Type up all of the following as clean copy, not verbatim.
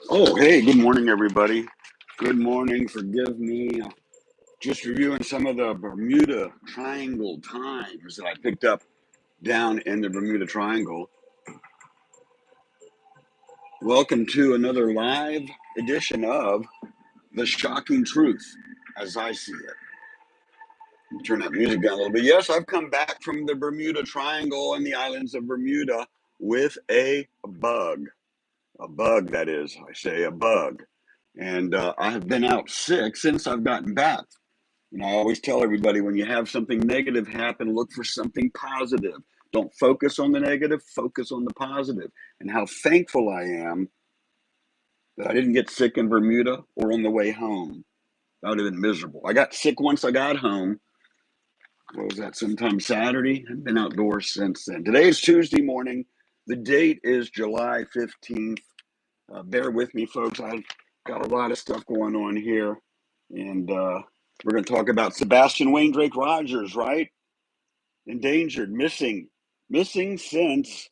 Oh, hey, good morning, everybody. Good morning. Forgive me. Just reviewing some of the Bermuda Triangle times that I picked up down in the Bermuda Triangle. Welcome to another live edition of The Shocking Truth, as I see it. Turn that music down a little bit. Yes, I've come back from the Bermuda Triangle and the islands of Bermuda with a bug. A bug, that is, I say a bug. And I have been out sick since I've gotten back. And I always tell everybody, when you have something negative happen, look for something positive. Don't focus on the negative, focus on the positive. And how thankful I am that I didn't get sick in Bermuda or on the way home. That would have been miserable. I got sick once I got home. What was that, sometime Saturday? I've been outdoors since then. Today is Tuesday morning. The date is July 15th. Bear with me, folks. I've got a lot of stuff going on here. And we're going to talk about Sebastian Wayne Drake Rogers, right? Endangered, missing since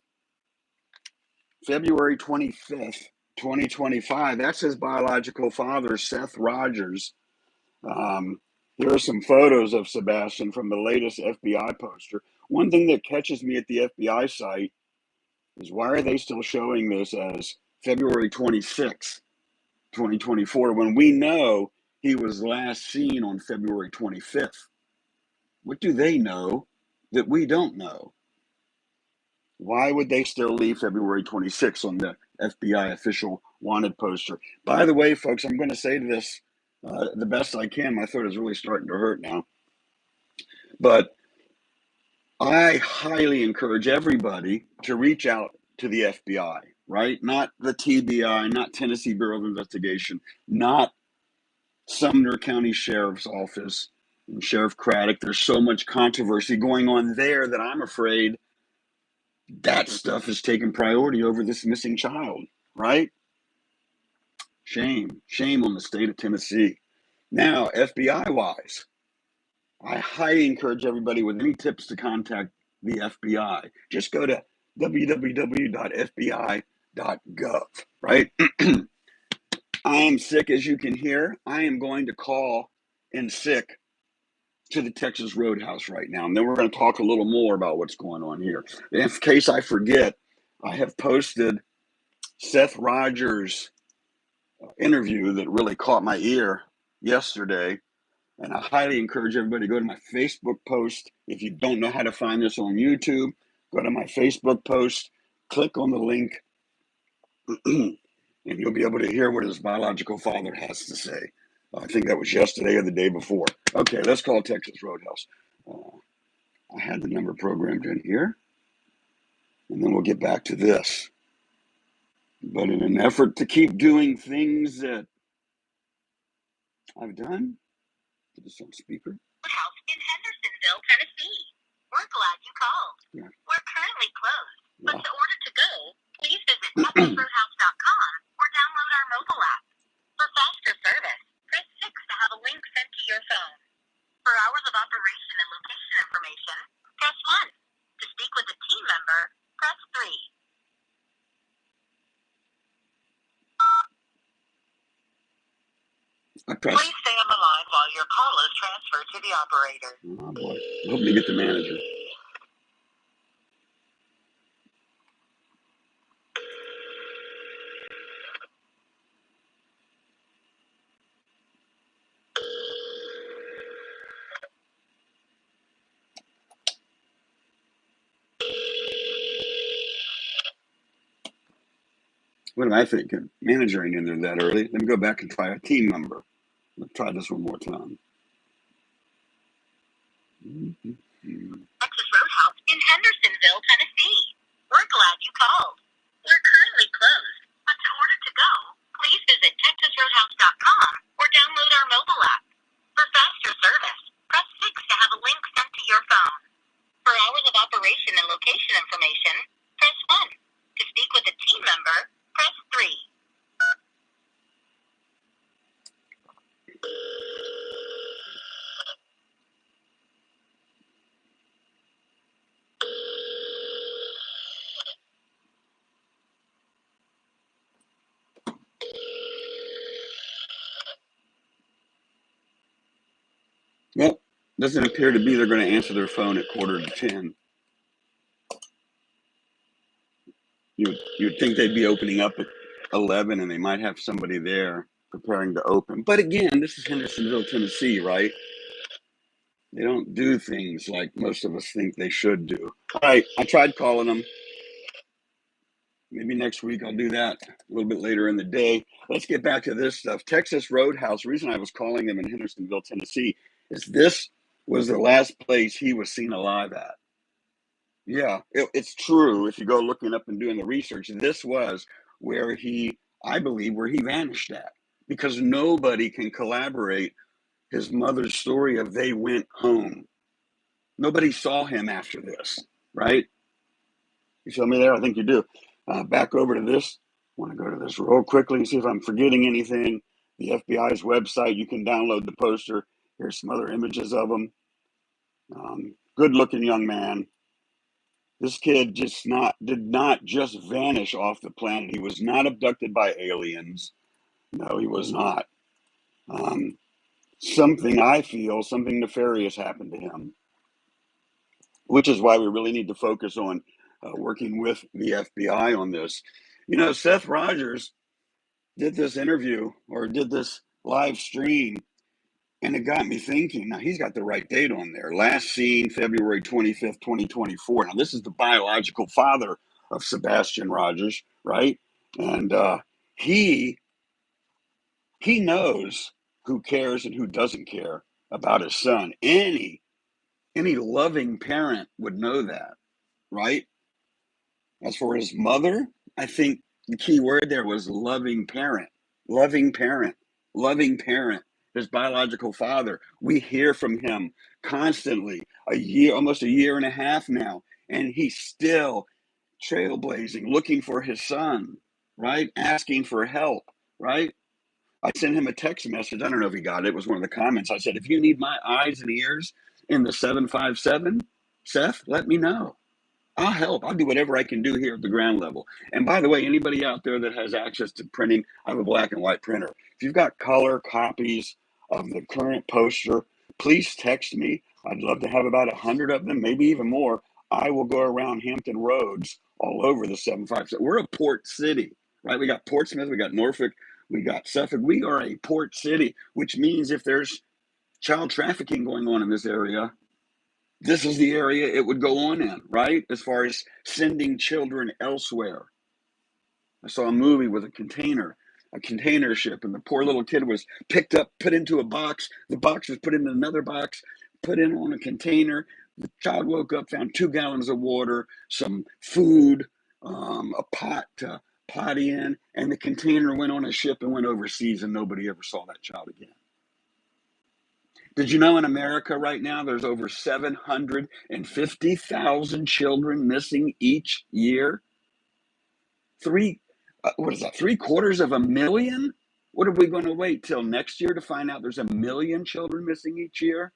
February 25th, 2025. That's his biological father, Seth Rogers. Here are some photos of Sebastian from the latest FBI poster. One thing that catches me at the FBI site is, why are they still showing this as February 26th, 2024, when we know he was last seen on February 25th? What do they know that we don't know? Why would they still leave February 26th on the FBI official wanted poster? By the way, folks, I'm going to say this the best I can. My throat is really starting to hurt now. But I highly encourage everybody to reach out to the FBI, right? Not the TBI, not Tennessee Bureau of Investigation, not Sumner County Sheriff's Office and Sheriff Craddock. There's so much controversy going on there that I'm afraid that stuff is taking priority over this missing child, right? Shame on the state of Tennessee. Now, FBI wise, I highly encourage everybody with any tips to contact the FBI. Just go to www.fbi.gov, right? I am sick, as you can hear. I am going to call in sick to the Texas Roadhouse right now. And then we're going to talk a little more about what's going on here. In case I forget, I have posted Seth Rogers' interview that really caught my ear yesterday. And I highly encourage everybody to go to my Facebook post. If you don't know how to find this on YouTube, go to my Facebook post, click on the link, and you'll be able to hear what his biological father has to say. I think that was yesterday or the day before. Okay, let's call Texas Roadhouse. I had the number programmed in here, and then we'll get back to this. But in an effort to keep doing things that I've done, put this on speaker. House in Hendersonville, Tennessee. We're glad you called. Yeah. We're currently closed, but to order to go, please visit TexasRoadhouse.com or download our mobile app. For faster service, press 6 to have a link sent to your phone. For hours of operation and location information, press 1. To speak with a team member, press 3. Please stay on the line while your call is transferred to the operator. Oh boy, I hope they get the manager. What am I thinking? Manager ain't in there that early. Let me go back and try a team member. Let's try this one more time. Texas Roadhouse in Hendersonville, Tennessee. We're glad you called. We're currently closed, but to order to go, please visit TexasRoadhouse.com or download our mobile app. For faster service, press 6 to have a link sent to your phone. For hours of operation and location information, press 1. To speak with a team member, press 3. Doesn't appear to be they're going to answer their phone at 9:45. You'd think they'd be opening up at 11 and they might have somebody there preparing to open. But again, this is Hendersonville, Tennessee, right? They don't do things like most of us think they should do. All right, I tried calling them. Maybe next week I'll do that a little bit later in the day. Let's get back to this stuff. Texas Roadhouse, the reason I was calling them in Hendersonville, Tennessee, is this was the last place he was seen alive at. Yeah, it's true. If you go looking up and doing the research, this was where I believe, where he vanished at. Because nobody can collaborate his mother's story of they went home. Nobody saw him after this, right? You feel me there? I think you do. Back over to this. I want to go to this real quickly and see if I'm forgetting anything. The FBI's website, you can download the poster. Here's some other images of him. Good-looking young man. This kid did not just vanish off the planet. He was not abducted by aliens. No, he was not. Something nefarious happened to him, which is why we really need to focus on working with the FBI on this. You know, Seth Rogers did this interview or did this live stream, and it got me thinking. Now, he's got the right date on there. Last seen February 25th, 2024. Now, this is the biological father of Sebastian Rogers, right? And he knows who cares and who doesn't care about his son. Any loving parent would know that, right? As for his mother, I think the key word there was loving parent, loving parent, loving parent. His biological father. We hear from him constantly, almost a year and a half now, and he's still trailblazing, looking for his son, right? Asking for help, right? I sent him a text message. I don't know if he got it. It was one of the comments. I said, if you need my eyes and ears in the 757, Seth, let me know. I'll help. I'll do whatever I can do here at the ground level. And by the way, anybody out there that has access to printing, I have a black and white printer. If you've got color copies of the current poster, please text me. I'd love to have about 100 of them, maybe even more. I will go around Hampton Roads all over the 757. We're a port city, right? We got Portsmouth, we got Norfolk, we got Suffolk. We are a port city, which means if there's child trafficking going on in this area, this is the area it would go on in, right? As far as sending children elsewhere. I saw a movie with a container ship, and the poor little kid was picked up, put into a box. The box was put in another box, put in on a container. The child woke up, found 2 gallons of water, some food, a pot to potty in, and the container went on a ship and went overseas, and nobody ever saw that child again. Did you know in America right now there's over 750,000 children missing each year? 750,000? What are we going to wait till next year to find out there's 1 million children missing each year?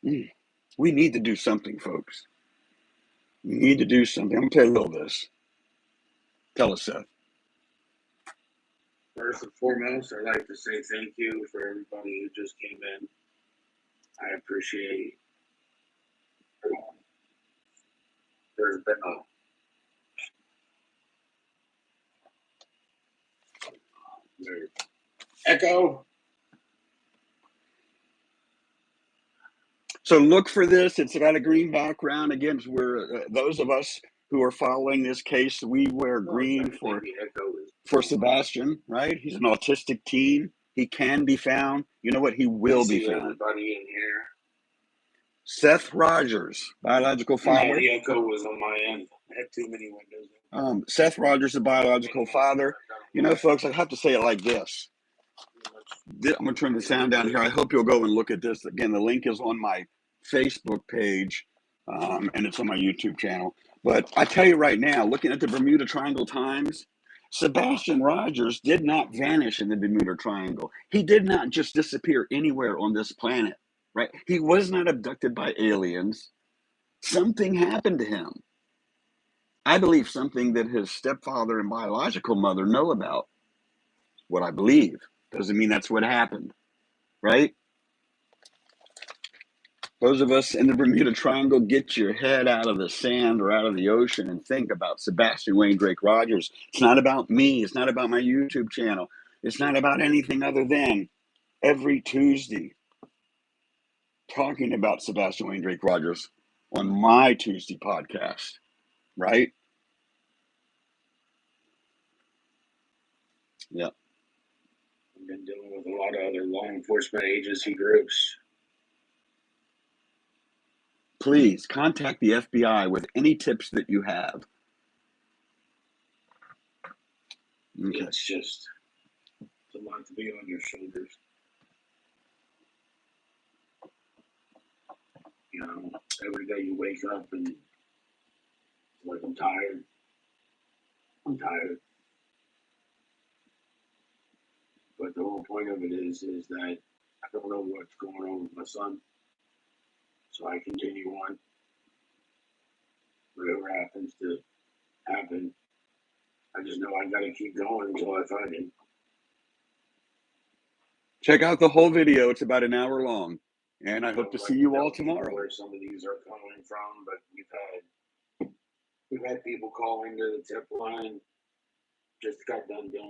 We need to do something, folks. We need to do something. I'm going to tell you a little of this. Tell us, Seth. First and foremost, I'd like to say thank you for everybody who just came in. I appreciate there's been echo. So look for this. It's got a green background. Again, we're those of us who are following this case, we wear green for Sebastian, right? He's an autistic teen. He can be found. You know what? He will be found. Everybody in here. Seth Rogers, biological father. The echo was on my end. I had too many windows. Seth Rogers, the biological father. You know, folks, I have to say it like this. I'm going to turn the sound down here. I hope you'll go and look at this. Again, the link is on my Facebook page, and it's on my YouTube channel. But I tell you right now, looking at the Bermuda Triangle Times, Sebastian Rogers did not vanish in the Bermuda Triangle. He did not just disappear anywhere on this planet, right? He was not abducted by aliens. Something happened to him. I believe something that his stepfather and biological mother know about. What I believe doesn't mean that's what happened, right? Those of us in the Bermuda Triangle, get your head out of the sand or out of the ocean and think about Sebastian Wayne Drake Rogers. It's not about me. It's not about my YouTube channel. It's not about anything other than every Tuesday talking about Sebastian Wayne Drake Rogers on my Tuesday podcast, right? Yeah. I've been dealing with a lot of other law enforcement agency groups. Please contact the FBI with any tips that you have. Okay. It's just, it's a lot to be on your shoulders. You know, every day you wake up and like, I'm tired. I'm tired. But the whole point of it is that I don't know what's going on with my son. So I continue on. Whatever happens to happen. I just know I gotta keep going until I find him. Check out the whole video. It's about an hour long. And I hope to see you all tomorrow. Where some of these are coming from, but we've had people calling to the tip line. Just got done doing